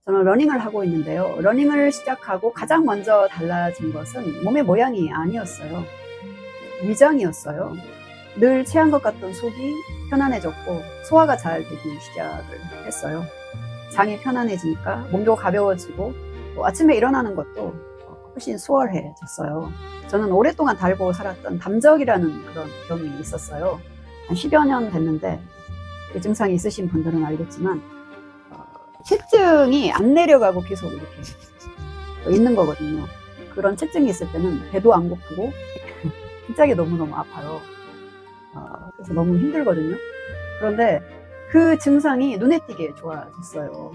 저는 러닝을 하고 있는데요. 러닝을 시작하고 가장 먼저 달라진 것은 몸의 모양이 아니었어요. 위장이었어요. 늘 체한 것 같던 속이 편안해졌고 소화가 잘 되기 시작을 했어요. 장이 편안해지니까 몸도 가벼워지고 또 아침에 일어나는 것도 훨씬 수월해졌어요. 저는 오랫동안 달고 살았던 담적이라는 그런 병이 있었어요. 한 10여 년 됐는데 그 증상이 있으신 분들은 알겠지만 체증이 안 내려가고 계속 이렇게 있는 거거든요. 그런 체증이 있을 때는 배도 안 고프고 심장이 너무너무 아파요. 그래서 너무 힘들거든요. 그런데 그 증상이 눈에 띄게 좋아졌어요.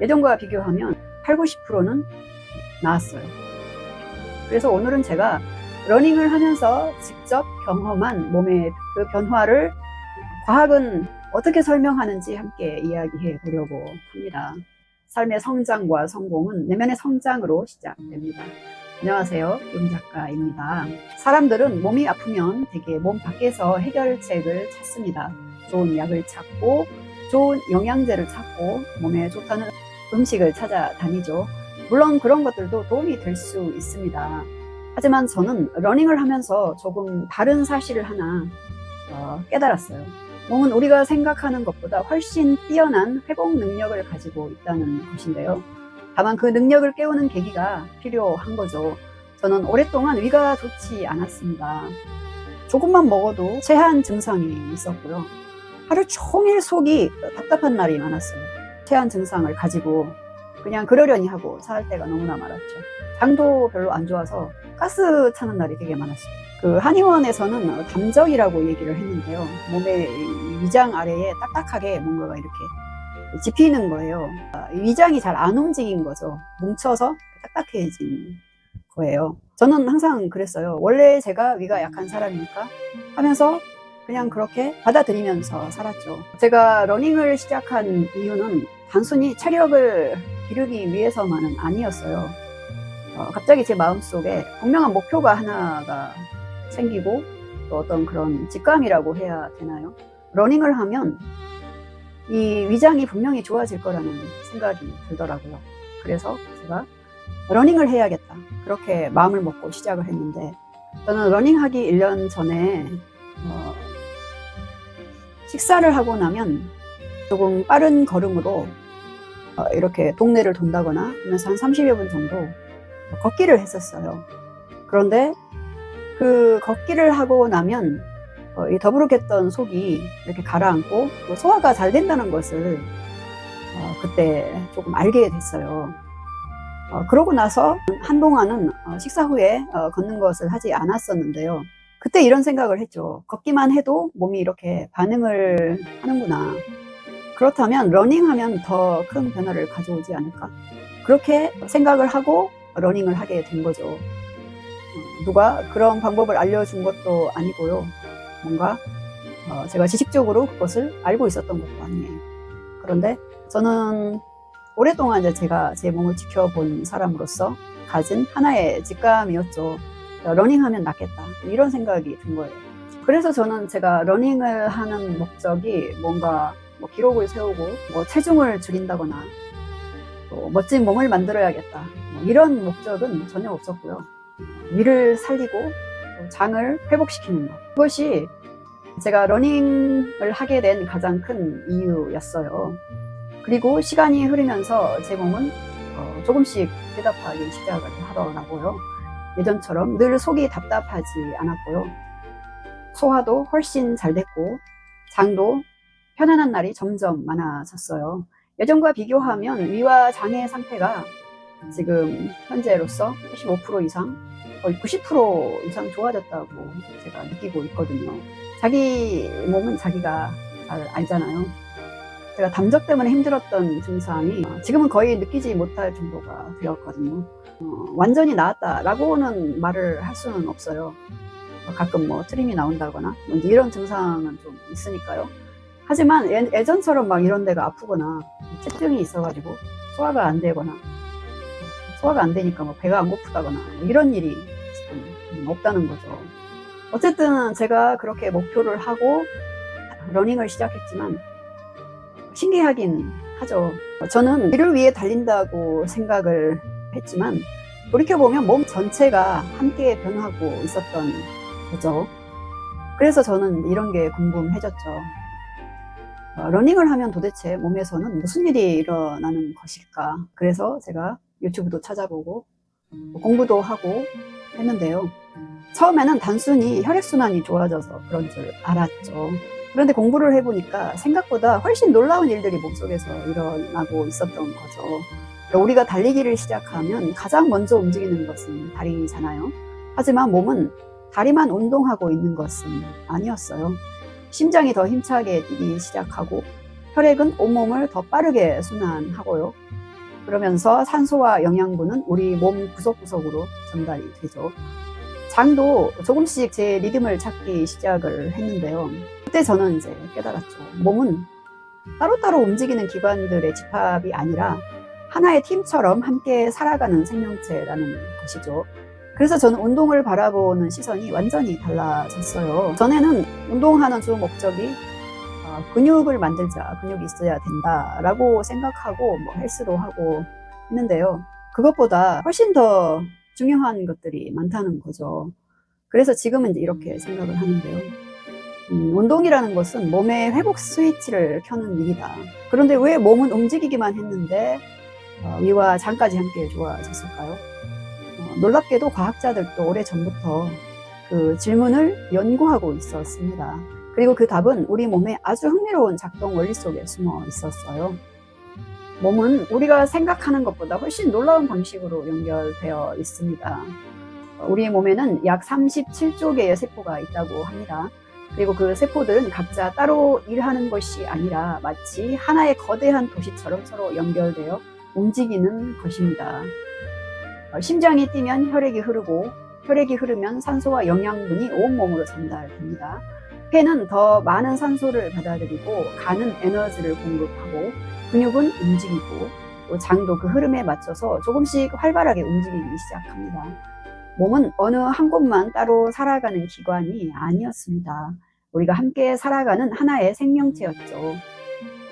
예전과 비교하면 8, 90%는 나았어요. 그래서 오늘은 제가 러닝을 하면서 직접 경험한 몸의 그 변화를 과학은 어떻게 설명하는지 함께 이야기해 보려고 합니다. 삶의 성장과 성공은 내면의 성장으로 시작됩니다. 안녕하세요, 김 작가입니다. 사람들은 몸이 아프면 되게 몸 밖에서 해결책을 찾습니다. 좋은 약을 찾고 좋은 영양제를 찾고 몸에 좋다는 음식을 찾아다니죠. 물론 그런 것들도 도움이 될 수 있습니다. 하지만 저는 러닝을 하면서 조금 다른 사실을 하나 깨달았어요. 몸은 우리가 생각하는 것보다 훨씬 뛰어난 회복 능력을 가지고 있다는 것인데요. 다만 그 능력을 깨우는 계기가 필요한 거죠. 저는 오랫동안 위가 좋지 않았습니다. 조금만 먹어도 체한 증상이 있었고요. 하루 종일 속이 답답한 날이 많았어요. 체한 증상을 가지고 그냥 그러려니 하고 살 때가 너무나 많았죠. 장도 별로 안 좋아서 가스 차는 날이 되게 많았어요. 그 한의원에서는 담적이라고 얘기를 했는데요. 몸의 위장 아래에 딱딱하게 뭔가가 이렇게 집히는 거예요. 위장이 잘 안 움직인 거죠. 뭉쳐서 딱딱해진 거예요. 저는 항상 그랬어요. 원래 제가 위가 약한 사람이니까 하면서 그냥 그렇게 받아들이면서 살았죠. 제가 러닝을 시작한 이유는 단순히 체력을 기르기 위해서만은 아니었어요. 갑자기 제 마음속에 분명한 목표가 하나가 생기고 또 어떤 그런 직감이라고 해야 되나요? 러닝을 하면 이 위장이 분명히 좋아질 거라는 생각이 들더라고요. 그래서 제가 러닝을 해야겠다, 그렇게 마음을 먹고 시작을 했는데, 저는 러닝하기 1년 전에 식사를 하고 나면 조금 빠른 걸음으로 이렇게 동네를 돈다거나 하면서 한 30여 분 정도 걷기를 했었어요. 그런데 그 걷기를 하고 나면 이 더부룩했던 속이 이렇게 가라앉고 또 소화가 잘 된다는 것을 그때 조금 알게 됐어요. 그러고 나서 한동안은 식사 후에 걷는 것을 하지 않았었는데요. 그때 이런 생각을 했죠. 걷기만 해도 몸이 이렇게 반응을 하는구나. 그렇다면 러닝하면 더 큰 변화를 가져오지 않을까? 그렇게 생각을 하고 러닝을 하게 된 거죠. 누가 그런 방법을 알려준 것도 아니고요. 뭔가 제가 지식적으로 그것을 알고 있었던 것도 아니에요. 그런데 저는 오랫동안 이제 제가 제 몸을 지켜본 사람으로서 가진 하나의 직감이었죠. 러닝하면 낫겠다, 이런 생각이 든 거예요. 그래서 저는 제가 러닝을 하는 목적이 뭔가 기록을 세우고 체중을 줄인다거나 또 멋진 몸을 만들어야겠다, 이런 목적은 전혀 없었고요. 위를 살리고 장을 회복시키는 것, 그것이 제가 러닝을 하게 된 가장 큰 이유였어요. 그리고 시간이 흐르면서 제 몸은 조금씩 대답하기 시작을 하더라고요. 예전처럼 늘 속이 답답하지 않았고요. 소화도 훨씬 잘 됐고 장도 편안한 날이 점점 많아졌어요. 예전과 비교하면 위와 장의 상태가 지금 현재로서 85% 이상, 거의 90% 이상 좋아졌다고 제가 느끼고 있거든요. 자기 몸은 자기가 잘 알잖아요. 제가 담적 때문에 힘들었던 증상이 지금은 거의 느끼지 못할 정도가 되었거든요. 완전히 나았다라고는 말을 할 수는 없어요. 가끔 트림이 나온다거나 이런 증상은 좀 있으니까요. 하지만 예전처럼 막 이런 데가 아프거나 체증이 있어가지고 소화가 안 되거나 소화가 안 되니까 배가 안 고프다거나 이런 일이 지금 없다는 거죠. 어쨌든 제가 그렇게 목표를 하고 러닝을 시작했지만 신기하긴 하죠. 저는 이를 위해 달린다고 생각을 했지만 돌이켜보면 몸 전체가 함께 변하고 있었던 거죠. 그래서 저는 이런 게 궁금해졌죠. 러닝을 하면 도대체 몸에서는 무슨 일이 일어나는 것일까? 그래서 제가 유튜브도 찾아보고 공부도 하고 했는데요. 처음에는 단순히 혈액순환이 좋아져서 그런 줄 알았죠. 그런데 공부를 해보니까 생각보다 훨씬 놀라운 일들이 몸속에서 일어나고 있었던 거죠. 우리가 달리기를 시작하면 가장 먼저 움직이는 것은 다리잖아요. 하지만 몸은 다리만 운동하고 있는 것은 아니었어요. 심장이 더 힘차게 뛰기 시작하고 혈액은 온몸을 더 빠르게 순환하고요. 그러면서 산소와 영양분은 우리 몸 구석구석으로 전달이 되죠. 장도 조금씩 제 리듬을 찾기 시작을 했는데요. 그때 저는 이제 깨달았죠. 몸은 따로따로 움직이는 기관들의 집합이 아니라 하나의 팀처럼 함께 살아가는 생명체라는 것이죠. 그래서 저는 운동을 바라보는 시선이 완전히 달라졌어요. 전에는 운동하는 주 목적이 근육을 만들자, 근육이 있어야 된다라고 생각하고 헬스도 하고 했는데요. 그것보다 훨씬 더 중요한 것들이 많다는 거죠. 그래서 지금은 이제 이렇게 생각을 하는데요. 운동이라는 것은 몸의 회복 스위치를 켜는 일이다. 그런데 왜 몸은 움직이기만 했는데 위와 장까지 함께 좋아졌을까요? 놀랍게도 과학자들도 오래전부터 그 질문을 연구하고 있었습니다. 그리고 그 답은 우리 몸의 아주 흥미로운 작동 원리 속에 숨어 있었어요. 몸은 우리가 생각하는 것보다 훨씬 놀라운 방식으로 연결되어 있습니다. 우리 몸에는 약 37조 개의 세포가 있다고 합니다. 그리고 그 세포들은 각자 따로 일하는 것이 아니라 마치 하나의 거대한 도시처럼 서로 연결되어 움직이는 것입니다. 심장이 뛰면 혈액이 흐르고 혈액이 흐르면 산소와 영양분이 온몸으로 전달됩니다. 폐는 더 많은 산소를 받아들이고 간은 에너지를 공급하고 근육은 움직이고 또 장도 그 흐름에 맞춰서 조금씩 활발하게 움직이기 시작합니다. 몸은 어느 한 곳만 따로 살아가는 기관이 아니었습니다. 우리가 함께 살아가는 하나의 생명체였죠.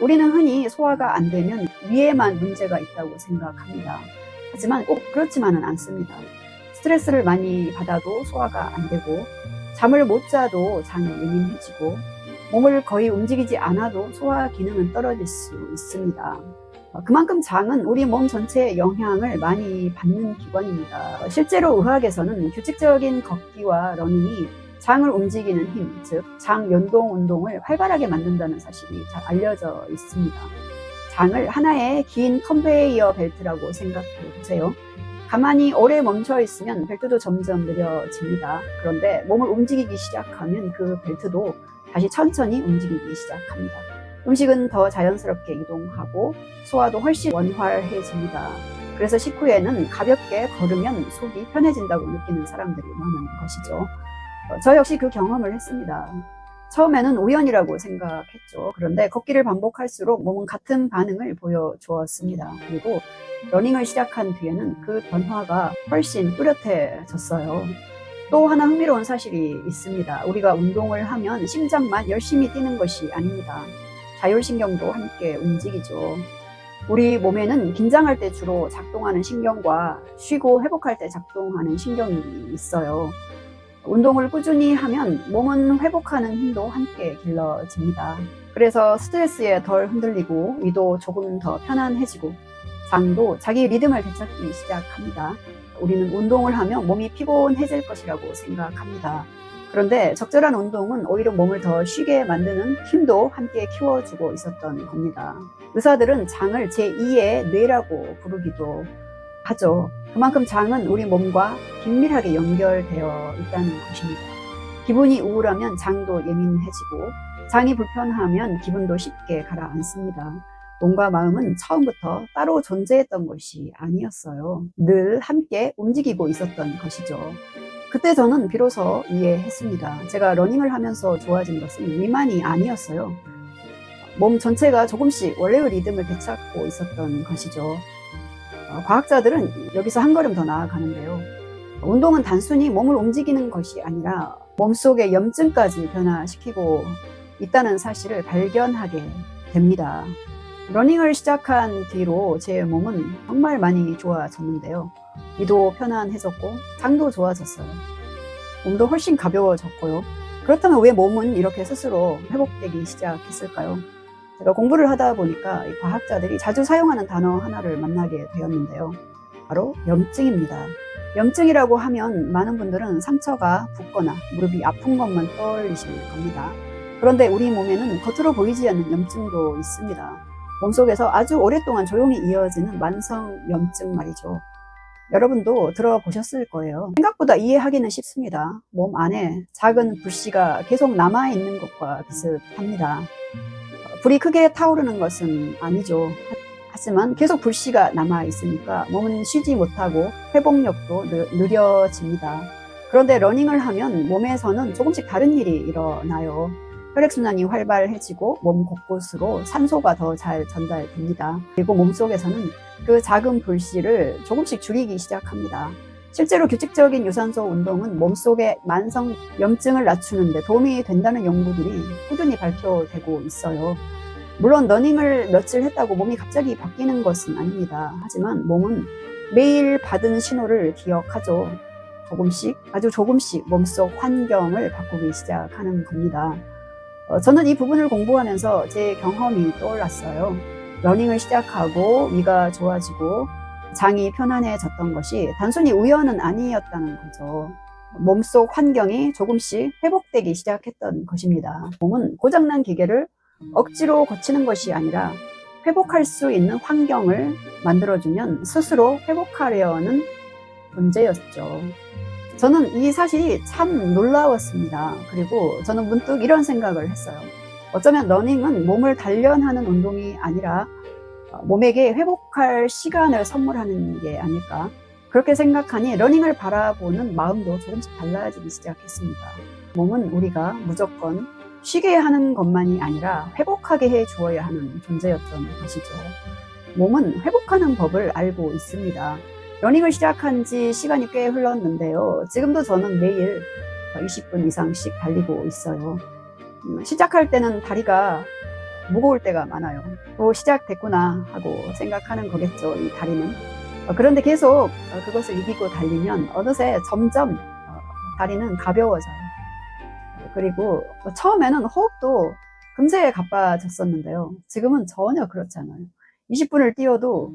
우리는 흔히 소화가 안 되면 위에만 문제가 있다고 생각합니다. 하지만 꼭 그렇지만은 않습니다. 스트레스를 많이 받아도 소화가 안 되고 잠을 못 자도 장이 예민해지고 몸을 거의 움직이지 않아도 소화 기능은 떨어질 수 있습니다. 그만큼 장은 우리 몸 전체에 영향을 많이 받는 기관입니다. 실제로 의학에서는 규칙적인 걷기와 러닝이 장을 움직이는 힘, 즉 장연동 운동을 활발하게 만든다는 사실이 잘 알려져 있습니다. 장을 하나의 긴 컨베이어 벨트라고 생각해 보세요. 가만히 오래 멈춰 있으면 벨트도 점점 느려집니다. 그런데 몸을 움직이기 시작하면 그 벨트도 다시 천천히 움직이기 시작합니다. 음식은 더 자연스럽게 이동하고 소화도 훨씬 원활해집니다. 그래서 식후에는 가볍게 걸으면 속이 편해진다고 느끼는 사람들이 많은 것이죠. 저 역시 그 경험을 했습니다. 처음에는 우연이라고 생각했죠. 그런데 걷기를 반복할수록 몸은 같은 반응을 보여주었습니다. 그리고 러닝을 시작한 뒤에는 그 변화가 훨씬 뚜렷해졌어요. 또 하나 흥미로운 사실이 있습니다. 우리가 운동을 하면 심장만 열심히 뛰는 것이 아닙니다. 자율신경도 함께 움직이죠. 우리 몸에는 긴장할 때 주로 작동하는 신경과 쉬고 회복할 때 작동하는 신경이 있어요. 운동을 꾸준히 하면 몸은 회복하는 힘도 함께 길러집니다. 그래서 스트레스에 덜 흔들리고 위도 조금 더 편안해지고 장도 자기 리듬을 되찾기 시작합니다. 우리는 운동을 하면 몸이 피곤해질 것이라고 생각합니다. 그런데 적절한 운동은 오히려 몸을 더 쉬게 만드는 힘도 함께 키워주고 있었던 겁니다. 의사들은 장을 제2의 뇌라고 부르기도 하죠. 그만큼 장은 우리 몸과 긴밀하게 연결되어 있다는 것입니다. 기분이 우울하면 장도 예민해지고 장이 불편하면 기분도 쉽게 가라앉습니다. 몸과 마음은 처음부터 따로 존재했던 것이 아니었어요. 늘 함께 움직이고 있었던 것이죠. 그때 저는 비로소 이해했습니다. 제가 러닝을 하면서 좋아진 것은 위만이 아니었어요. 몸 전체가 조금씩 원래의 리듬을 되찾고 있었던 것이죠. 과학자들은 여기서 한 걸음 더 나아가는데요. 운동은 단순히 몸을 움직이는 것이 아니라 몸속의 염증까지 변화시키고 있다는 사실을 발견하게 됩니다. 러닝을 시작한 뒤로 제 몸은 정말 많이 좋아졌는데요. 위도 편안해졌고 장도 좋아졌어요. 몸도 훨씬 가벼워졌고요. 그렇다면 왜 몸은 이렇게 스스로 회복되기 시작했을까요? 제가 공부를 하다 보니까 이 과학자들이 자주 사용하는 단어 하나를 만나게 되었는데요. 바로 염증입니다. 염증이라고 하면 많은 분들은 상처가 붓거나 무릎이 아픈 것만 떠올리실 겁니다. 그런데 우리 몸에는 겉으로 보이지 않는 염증도 있습니다. 몸속에서 아주 오랫동안 조용히 이어지는 만성 염증 말이죠. 여러분도 들어보셨을 거예요. 생각보다 이해하기는 쉽습니다. 몸 안에 작은 불씨가 계속 남아있는 것과 비슷합니다. 불이 크게 타오르는 것은 아니죠. 하지만 계속 불씨가 남아있으니까 몸은 쉬지 못하고 회복력도 느려집니다. 그런데 러닝을 하면 몸에서는 조금씩 다른 일이 일어나요. 혈액순환이 활발해지고 몸 곳곳으로 산소가 더 잘 전달됩니다. 그리고 몸속에서는 그 작은 불씨를 조금씩 줄이기 시작합니다. 실제로 규칙적인 유산소 운동은 몸속의 만성 염증을 낮추는 데 도움이 된다는 연구들이 꾸준히 발표되고 있어요. 물론 러닝을 며칠 했다고 몸이 갑자기 바뀌는 것은 아닙니다. 하지만 몸은 매일 받은 신호를 기억하죠. 조금씩, 아주 조금씩 몸속 환경을 바꾸기 시작하는 겁니다. 저는 이 부분을 공부하면서 제 경험이 떠올랐어요. 러닝을 시작하고 위가 좋아지고 장이 편안해졌던 것이 단순히 우연은 아니었다는 거죠. 몸속 환경이 조금씩 회복되기 시작했던 것입니다. 몸은 고장난 기계를 억지로 고치는 것이 아니라 회복할 수 있는 환경을 만들어주면 스스로 회복하려는 존재였죠. 저는 이 사실이 참 놀라웠습니다. 그리고 저는 문득 이런 생각을 했어요. 어쩌면 러닝은 몸을 단련하는 운동이 아니라 몸에게 회복할 시간을 선물하는 게 아닐까. 그렇게 생각하니 러닝을 바라보는 마음도 조금씩 달라지기 시작했습니다. 몸은 우리가 무조건 쉬게 하는 것만이 아니라 회복하게 해 주어야 하는 존재였던 것이죠. 몸은 회복하는 법을 알고 있습니다. 러닝을 시작한 지 시간이 꽤 흘렀는데요. 지금도 저는 매일 20분 이상씩 달리고 있어요. 시작할 때는 다리가 무거울 때가 많아요. 또 시작됐구나 하고 생각하는 거겠죠, 이 다리는. 그런데 계속 그것을 이기고 달리면 어느새 점점 다리는 가벼워져요. 그리고 처음에는 호흡도 금세 가빠졌었는데요. 지금은 전혀 그렇지 않아요. 20분을 뛰어도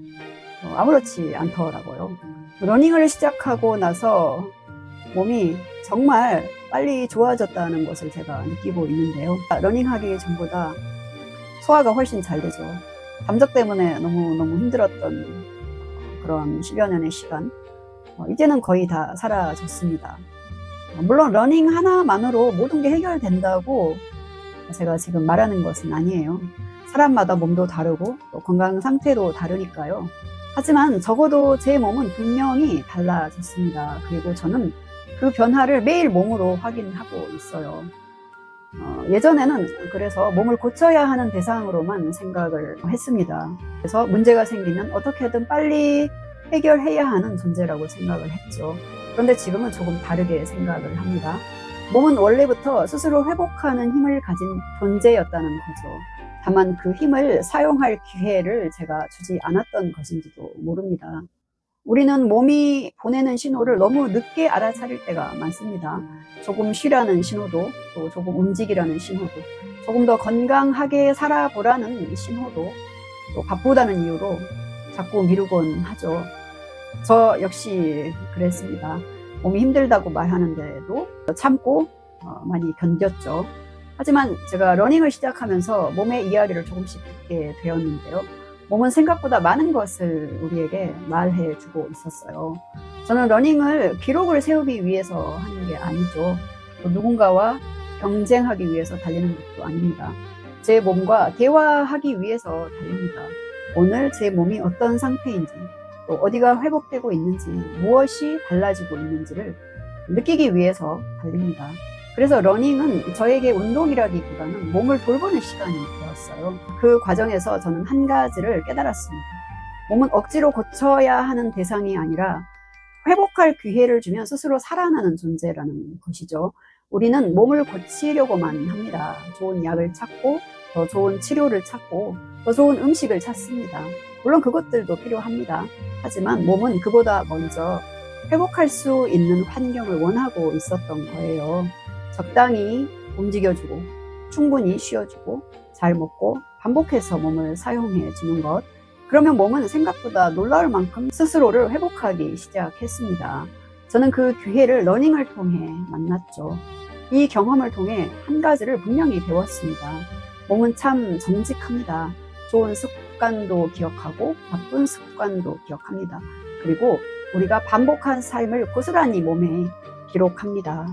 아무렇지 않더라고요. 러닝을 시작하고 나서 몸이 정말 빨리 좋아졌다는 것을 제가 느끼고 있는데요. 러닝하기 전보다 소화가 훨씬 잘 되죠. 담적 때문에 너무 힘들었던 그런 10여 년의 시간, 이제는 거의 다 사라졌습니다. 물론 러닝 하나만으로 모든 게 해결된다고 제가 지금 말하는 것은 아니에요. 사람마다 몸도 다르고 또 건강 상태도 다르니까요. 하지만 적어도 제 몸은 분명히 달라졌습니다. 그리고 저는 그 변화를 매일 몸으로 확인하고 있어요. 예전에는 그래서 몸을 고쳐야 하는 대상으로만 생각을 했습니다. 그래서 문제가 생기면 어떻게든 빨리 해결해야 하는 존재라고 생각을 했죠. 그런데 지금은 조금 다르게 생각을 합니다. 몸은 원래부터 스스로 회복하는 힘을 가진 존재였다는 거죠. 다만 그 힘을 사용할 기회를 제가 주지 않았던 것인지도 모릅니다. 우리는 몸이 보내는 신호를 너무 늦게 알아차릴 때가 많습니다. 조금 쉬라는 신호도, 또 조금 움직이라는 신호도, 조금 더 건강하게 살아보라는 신호도, 또 바쁘다는 이유로 자꾸 미루곤 하죠. 저 역시 그랬습니다. 몸이 힘들다고 말하는데도 참고 많이 견뎠죠. 하지만 제가 러닝을 시작하면서 몸의 이야기를 조금씩 듣게 되었는데요. 몸은 생각보다 많은 것을 우리에게 말해주고 있었어요. 저는 러닝을 기록을 세우기 위해서 하는 게 아니죠. 또 누군가와 경쟁하기 위해서 달리는 것도 아닙니다. 제 몸과 대화하기 위해서 달립니다. 오늘 제 몸이 어떤 상태인지, 또 어디가 회복되고 있는지, 무엇이 달라지고 있는지를 느끼기 위해서 달립니다. 그래서 러닝은 저에게 운동이라기보다는 몸을 돌보는 시간이 되었어요. 그 과정에서 저는 한 가지를 깨달았습니다. 몸은 억지로 고쳐야 하는 대상이 아니라 회복할 기회를 주면 스스로 살아나는 존재라는 것이죠. 우리는 몸을 고치려고만 합니다. 좋은 약을 찾고 더 좋은 치료를 찾고 더 좋은 음식을 찾습니다. 물론 그것들도 필요합니다. 하지만 몸은 그보다 먼저 회복할 수 있는 환경을 원하고 있었던 거예요. 적당히 움직여주고 충분히 쉬어주고 잘 먹고 반복해서 몸을 사용해 주는 것. 그러면 몸은 생각보다 놀라울 만큼 스스로를 회복하기 시작했습니다. 저는 그 기회를 러닝을 통해 만났죠. 이 경험을 통해 한 가지를 분명히 배웠습니다. 몸은 참 정직합니다. 좋은 습관도 기억하고 나쁜 습관도 기억합니다. 그리고 우리가 반복한 삶을 고스란히 몸에 기록합니다.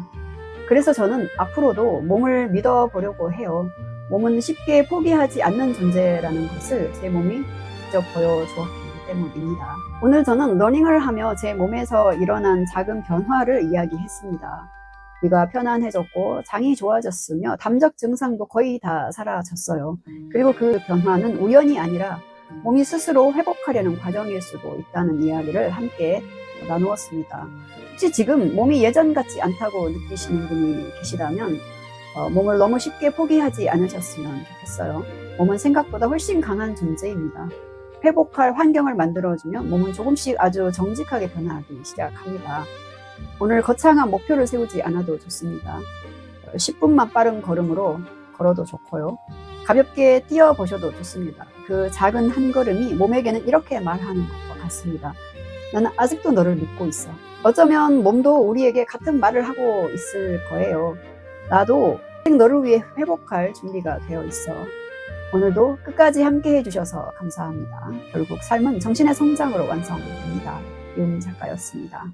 그래서 저는 앞으로도 몸을 믿어보려고 해요. 몸은 쉽게 포기하지 않는 존재라는 것을 제 몸이 직접 보여주었기 때문입니다. 오늘 저는 러닝을 하며 제 몸에서 일어난 작은 변화를 이야기했습니다. 위가 편안해졌고 장이 좋아졌으며 담적 증상도 거의 다 사라졌어요. 그리고 그 변화는 우연이 아니라 몸이 스스로 회복하려는 과정일 수도 있다는 이야기를 함께 나누었습니다. 혹시 지금 몸이 예전 같지 않다고 느끼시는 분이 계시다면 몸을 너무 쉽게 포기하지 않으셨으면 좋겠어요. 몸은 생각보다 훨씬 강한 존재입니다. 회복할 환경을 만들어주면 몸은 조금씩 아주 정직하게 변화하기 시작합니다. 오늘 거창한 목표를 세우지 않아도 좋습니다. 10분만 빠른 걸음으로 걸어도 좋고요. 가볍게 뛰어보셔도 좋습니다. 그 작은 한 걸음이 몸에게는 이렇게 말하는 것과 같습니다. 나는 아직도 너를 믿고 있어. 어쩌면 몸도 우리에게 같은 말을 하고 있을 거예요. 나도 너를 위해 회복할 준비가 되어 있어. 오늘도 끝까지 함께 해주셔서 감사합니다. 결국 삶은 정신의 성장으로 완성됩니다. 이은 작가였습니다.